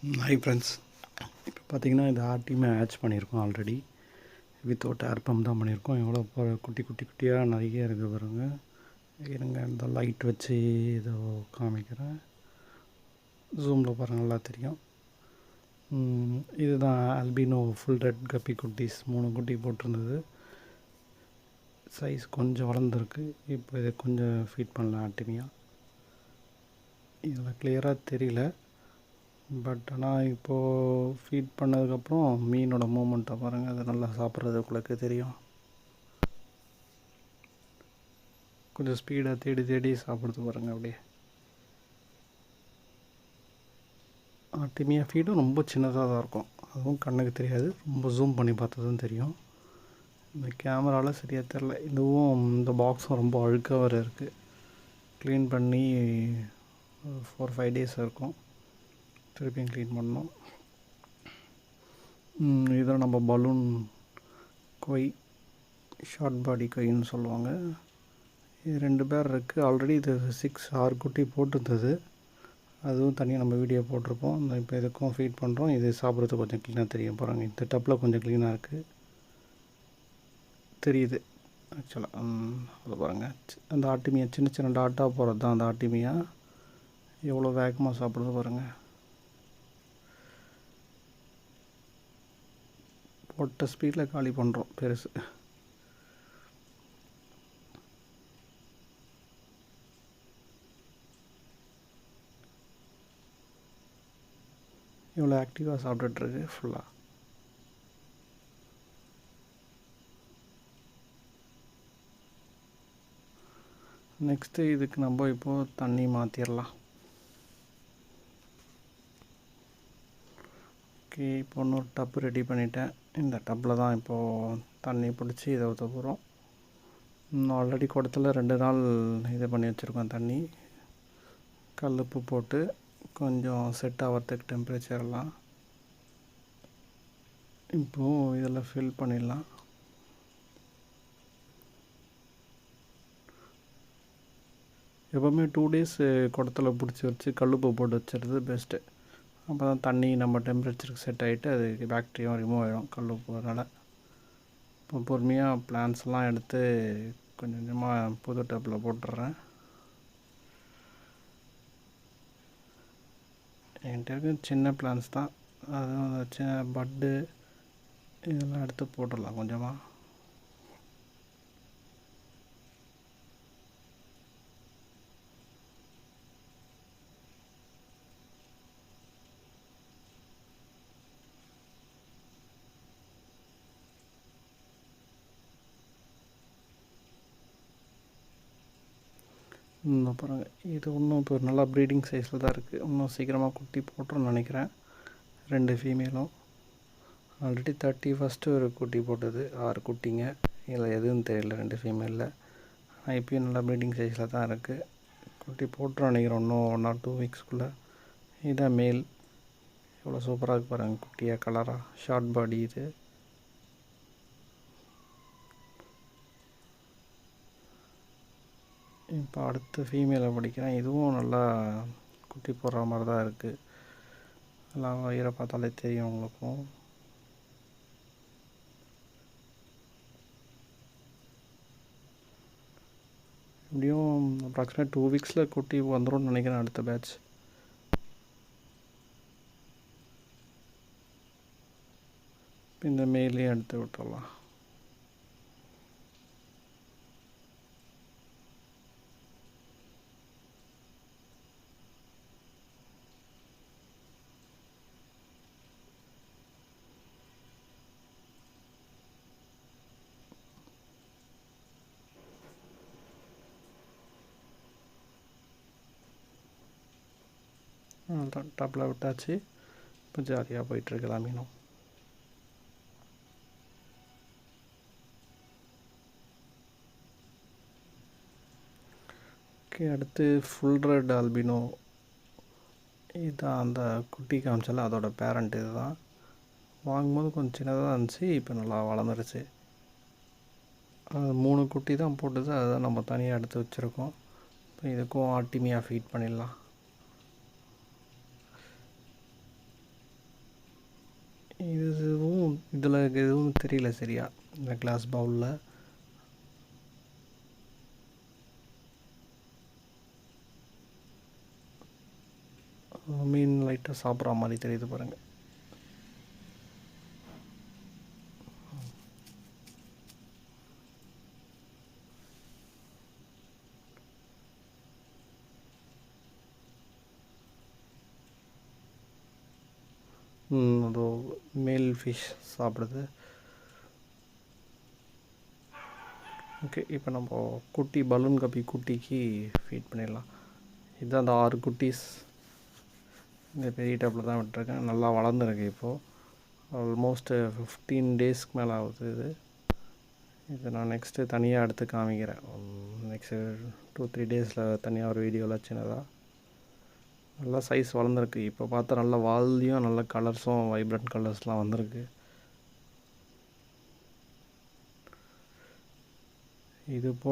Hi friends. இப்போ பார்த்தீங்கன்னா இந்த ஆர்டியுமே ஹேட்ச் பண்ணியிருக்கோம் ஆல்ரெடி. வித்தவுட் ஏர் பம்ப் தான் பண்ணியிருக்கோம். எவ்வளோ குட்டி குட்டி குட்டியாக நிறைய இருக்குது பாருங்க. இருங்க இந்த லைட் வச்சு இதை காமிக்கிறேன். ஜூமில் பாருங்கள், நல்லா தெரியும். இதுதான் ஆல்பினோ ஃபுல் ரெட் கப்பி குட்டீஸ். 3 குட்டி போட்டிருந்தது. சைஸ் கொஞ்சம் வளர்ந்துருக்கு. இப்போ இதை கொஞ்சம் ஃபீட் பண்ணலாம் ஆர்டிமியா. இதில் கிளியராக தெரியல, பட் ஆனால் இப்போது ஃபீட் பண்ணதுக்கப்புறம் மீனோட மூமெண்ட்டை பாருங்கள். அது நல்லா சாப்பிட்றது உங்களுக்கு தெரியும். கொஞ்சம் ஸ்பீடாக தேடி தேடி சாப்பிடுது பாருங்கள். அப்படியே ஆர்டிமியா ஃபீடும் ரொம்ப சின்னதாக தான் இருக்கும். அதுவும் கண்ணுக்கு தெரியாது, ரொம்ப ஜூம் பண்ணி பார்த்ததும் தெரியும். இந்த கேமராவில் சரியாக தெரில. இதுவும் இந்த பாக்ஸும் ரொம்ப அழுக்காக வர இருக்குது. க்ளீன் பண்ணி 4-5 டேஸ் இருக்கும். திருப்பியும் க்ளீன் பண்ணோம். இதில் நம்ம பலூன் கொய், ஷார்ட் பாடி கொயின்னு சொல்லுவாங்க. இது 2 பேர் இருக்குது. ஆல்ரெடி இது 6 குட்டி போட்டிருந்தது. அதுவும் தனியாக நம்ம வீடியோ போட்டிருப்போம். இப்போ இதுக்கும் ஃபீட் பண்ணுறோம். இது சாப்பிட்றது கொஞ்சம் க்ளீனாக தெரியும் பாருங்கள். இந்த டப்பில் கொஞ்சம் க்ளீனாக இருக்குது தெரியுது ஆக்சுவலாக. அதை பாருங்கள், அந்த ஆர்டிமியா சின்ன சின்ன டாட்டாக போகிறது தான் அந்த ஆர்டிமியா. எவ்வளோ வேகமாக சாப்பிடுறது பாருங்கள். போட்ட ஸ்பீடில் காலி பண்ணுறோம் பெருசு. இவ்வளோ ஆக்டிவாக சாப்பிட்டுட்ருக்கு ஃபுல்லாக. நெக்ஸ்ட்டு இதுக்கு நம்ம இப்போது தண்ணி மாற்றிடலாம். ஓகே, இப்போ இன்னொரு டப்பு ரெடி பண்ணிட்டேன். இந்த டப்பில் தான் இப்போது தண்ணி பிடிச்சி இதை ஊற்ற போகிறோம். ஆல்ரெடி குடத்துல 2 நாள் இது பண்ணி வச்சுருக்கோம். தண்ணி கல்லுப்பு போட்டு கொஞ்சம் செட் ஆகிறதுக்கு டெம்பரேச்சர்லாம். இப்போது இதில் ஃபில் பண்ணிடலாம். எப்போவுமே 2 டேஸ் குடத்துல பிடிச்சி வச்சு கல்லுப்பு போட்டு வச்சுறது பெஸ்ட்டு. அப்போ தான் தண்ணி நம்ம டெம்பரேச்சருக்கு செட் ஆகிட்டு அது பாக்டீரியாவும் ரிமூவ் ஆகிடும் கல்லுப்புனால. இப்போ பொறுமையாக பிளான்ஸ்லாம் எடுத்து கொஞ்சம் கொஞ்சமாக புது டப்பில் போட்டுடுறேன். என்கிட்ட இருக்க சின்ன பிளான்ஸ் தான், அதுவும் சின்ன பட்டு இதெல்லாம் எடுத்து போட்டுடலாம் கொஞ்சமாக. இன்னும் பாருங்கள், இது இன்னும் இப்போ நல்லா ப்ரீடிங் சைஸில் தான் இருக்குது. இன்னும் சீக்கிரமாக குட்டி போட்டுருன்னு நினைக்கிறேன். 2 ஃபீமேலும். ஆல்ரெடி 31 ஒரு குட்டி போட்டது. 6 குட்டிங்க. இதில் எதுவும் தெரியல 2 ஃபீமேலில். ஆனால் இப்போயும் நல்லா ப்ரீடிங் சைஸில் தான் இருக்குது. குட்டி போட்டுரும் நினைக்கிறேன் இன்னும் 1 or 2 வீக்ஸ்க்குள்ளே. இதுதான் மேல். எவ்வளோ சூப்பராக இருக்கு பாருங்கள், குட்டியாக கலராக ஷார்ட் பாடி. இது இப்போ அடுத்த ஃபீமேலை படிக்கிறேன். இதுவும் நல்லா குட்டி போடுற மாதிரி தான் இருக்குது. நல்லா வயிறை பார்த்தாலே தெரியும் உங்களுக்கும். எப்படியும் அப்ராக்சிமேட் 2 வீக்ஸில் குட்டி வந்துடும் நினைக்கிறேன் அடுத்த பேட்ச். இந்த மேலேயே எடுத்து விட்டுறலாம். டப்பில் விட்டாச்சு. இப்போ ஜாலியாக போயிட்டுருக்கலாம் மீனும். ஓகே, அடுத்து ஃபுல் ரெட் ஆல்பினோ. இதுதான் அந்த குட்டி காமிச்சால அதோட பேரண்ட். இது தான் வாங்கும்போது கொஞ்சம் சின்னதாக இருந்துச்சு, இப்போ நல்லா வளர்ந்துருச்சு. அது 3 குட்டி தான் போட்டுது. அதுதான் நம்ம தனியாக எடுத்து வச்சுருக்கோம். இப்போ இதுக்கும் ஆர்டிமியா ஃபீட் பண்ணிடலாம். தெரியல சரியா இந்த கிளாஸ் பவுலில். மீன் லைட்டாக சாப்பிட்ற மாதிரி தெரியுது பாருங்கள். அதோ மேல் ஃபிஷ் சாப்பிடுது. ஓகே, இப்போ நம்ம குட்டி பலூன் கப்பி குட்டிக்கு ஃபீட் பண்ணிடலாம். இதுதான் அந்த 6 குட்டீஸ் இந்த பெரிய டப்பில் தான் விட்டுருக்கேன். நல்லா வளர்ந்துருக்கு. இப்போது ஆல்மோஸ்ட்டு 15 டேஸ்க்கு மேலே ஆகுது. இது நான் நெக்ஸ்ட்டு தனியாக எடுத்து காமிக்கிறேன். நெக்ஸ்ட்டு 2-3 டேஸில் தனியாக ஒரு வீடியோவில் சின்னதாக. நல்லா சைஸ் வளர்ந்துருக்கு. இப்போ பார்த்தா நல்ல வால்லையும் நல்ல கலர்ஸும் வைப்ரண்ட் கலர்ஸ்லாம் வந்திருக்கு. இது போட்டு